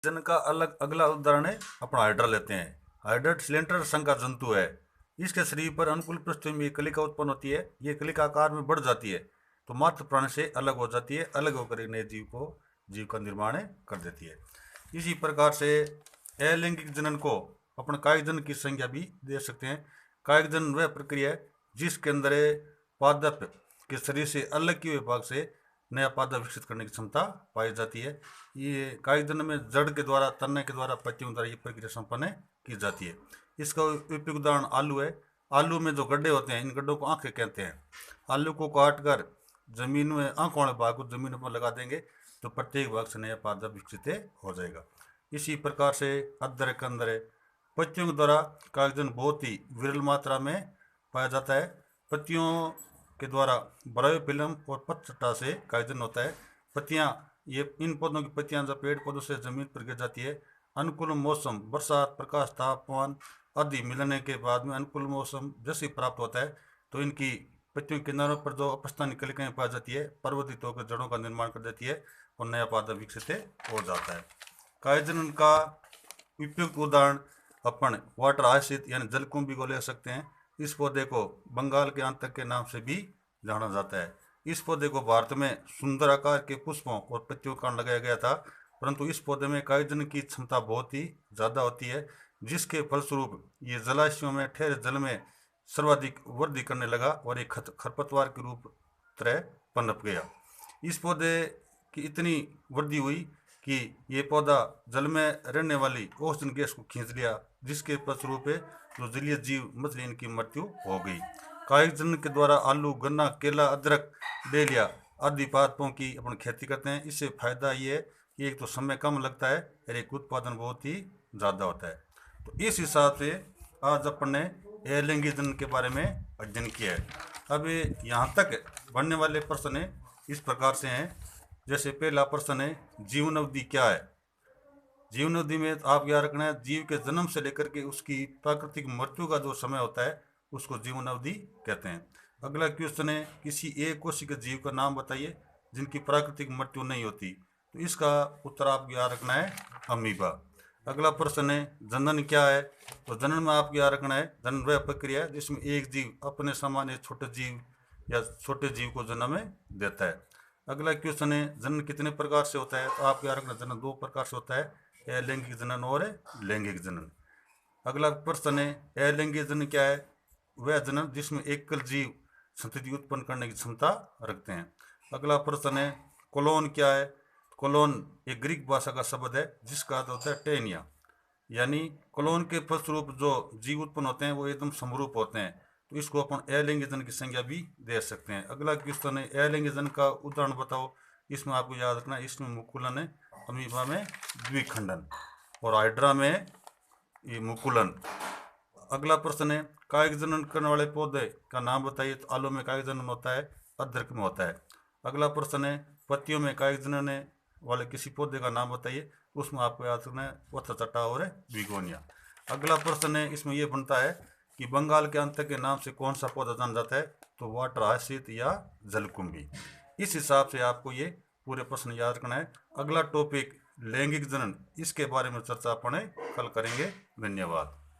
जन का अलग अगला उदाहरण है अपना हाइड्रा लेते हैं। हाइड्रा सिलेंडर संघ का जंतु है। इसके शरीर पर अनुकूल परिस्थितियों में कलिका उत्पन्न होती है। ये कलिका आकार में बढ़ जाती है तो मातृ प्राणी से अलग हो जाती है। अलग होकर एक नए जीव का निर्माण कर देती है। इसी प्रकार से अलैंगिक जनन को अपन कायिक जनन की संज्ञा भी दे सकते हैं। कायिक जनन वह प्रक्रिया है जिसके अंदर पादप के शरीर से अलग किए हुए भाग से नया पादप विकसित करने की क्षमता पाई जाती है। ये कायिक जनन में जड़ के द्वारा, तने के द्वारा, पत्तियों द्वारा ये प्रक्रिया संपन्न की जाती है। इसका उपयुक्त उदाहरण आलू है। आलू में जो गड्ढे होते हैं, इन गड्ढों को आंखें कहते हैं। आलू को काट कर जमीन में आंखों वाले भाग को जमीन पर लगा देंगे तो प्रत्येक भाग से नया पादप विकसित हो जाएगा। इसी प्रकार से अदरक के अंदर पत्तियों के द्वारा कायिक बहुत ही विरल मात्रा में पाया जाता है। पत्तियों के द्वारा ब्रायोफिल्म और पत्रचट्टा से कायिक होता है। पत्तियां, ये इन पौधों की पत्तियां जब पेड़ पौधों से जमीन पर गिर जाती है, अनुकूल मौसम, बरसात, प्रकाश, तापमान आदि मिलने के बाद में अनुकूल मौसम जैसे प्राप्त होता है तो इनकी पत्तियों के किनारों पर जो अपस्थानिक कलिकाएं पाई जाती है, परिवर्तित होकर जड़ों का निर्माण कर देती है और नया पादप विकसित हो जाता है। कायिक जनन का उपयुक्त उदाहरण अपन वाटर आश्रित यानी जलकुंभी को ले सकते हैं। इस पौधे को बंगाल के आंतक के नाम से भी जाना जाता है। इस पौधे को भारत में सुंदर आकार के पुष्पों और पत्तियों का लगाया गया था, परंतु इस पौधे में कायिक जनन की क्षमता बहुत ही ज़्यादा होती है, जिसके फलस्वरूप ये जलाशयों में ठहरे जल में सर्वाधिक वृद्धि करने लगा और एक खरपतवार के रूप तरह पनप गया। इस पौधे की इतनी वृद्धि हुई कि ये पौधा जल में रहने वाली ऑक्सीजन गैस को खींच लिया, जिसके फलस्वरूप जो जलीय जीव मछली इनकी मृत्यु हो गई। कायिक जनन के द्वारा आलू, गन्ना, केला, अदरक, डेलिया आदि पादपों की अपन खेती करते हैं। इससे फायदा ये है कि एक तो समय कम लगता है और एक उत्पादन बहुत ही ज़्यादा होता है। तो इस हिसाब से आज अपन ने अलैंगिक जनन के बारे में अध्ययन किया है। अब यहाँ तक बढ़ने वाले प्रश्न इस प्रकार से हैं। जैसे पहला प्रश्न है, जीवन अवधि क्या है। जीवन अवधि में आप याद रखना है, जीव के जन्म से लेकर के उसकी प्राकृतिक मृत्यु का जो समय होता है उसको जीवन अवधि कहते हैं। अगला क्वेश्चन है, किसी एक कोशिका जीव का नाम बताइए जिनकी प्राकृतिक मृत्यु नहीं होती। तो इसका उत्तर आपको याद रखना है, अमीबा। अगला प्रश्न है, जनन क्या है। तो जनन में आपको याद रखना है, जनन वह प्रक्रिया है जिसमें एक जीव अपने समान एक छोटे जीव या छोटे जीव को जन्म देता है। अगला क्वेश्चन है, जनन कितने प्रकार से होता है। तो आपको याद रखना, जनन दो प्रकार से होता है, अलैंगिक जनन और लैंगिक जनन। अगला प्रश्न है, अलैंगिक जनन क्या है। वह जनन जिसमें एकल जीव संतति उत्पन्न करने की क्षमता रखते हैं। अगला प्रश्न है, कोलोन क्या है। कोलोन एक ग्रीक भाषा का शब्द है जिसका अर्थ होता है टेनिया, यानी कोलोन के फलस्वरूप जो जीव उत्पन्न होते हैं वो एकदम समरूप होते हैं, तो इसको अपन अलैंगिक जनन की संज्ञा भी दे सकते हैं। अगला क्वेश्चन है, अलैंगिक जनन का उदाहरण बताओ। इसमें आपको याद रखना, इसमें मुकुलन है, अमीबा में द्विखंडन और हाइड्रा में ये मुकुलन। अगला प्रश्न है, कायिक जनन करने वाले पौधे का नाम बताइए। तो आलू में कायिक जनन होता है, अदरक में होता है। अगला प्रश्न है, पत्तियों में कायिक जनन वाले किसी पौधे का नाम बताइए। उसमें आपको याद रखना है, पत्रचट्टा और बिगोनिया। अगला प्रश्न है, इसमें यह बनता है कि बंगाल के अंत के नाम से कौन सा पौधा जाना जाता है। तो वाटर आश्रित या जलकुंभी। इस हिसाब से आपको ये पूरे प्रश्न याद रखना है। अगला टॉपिक लैंगिक जनन, इसके बारे में चर्चा अपन कल करेंगे। धन्यवाद।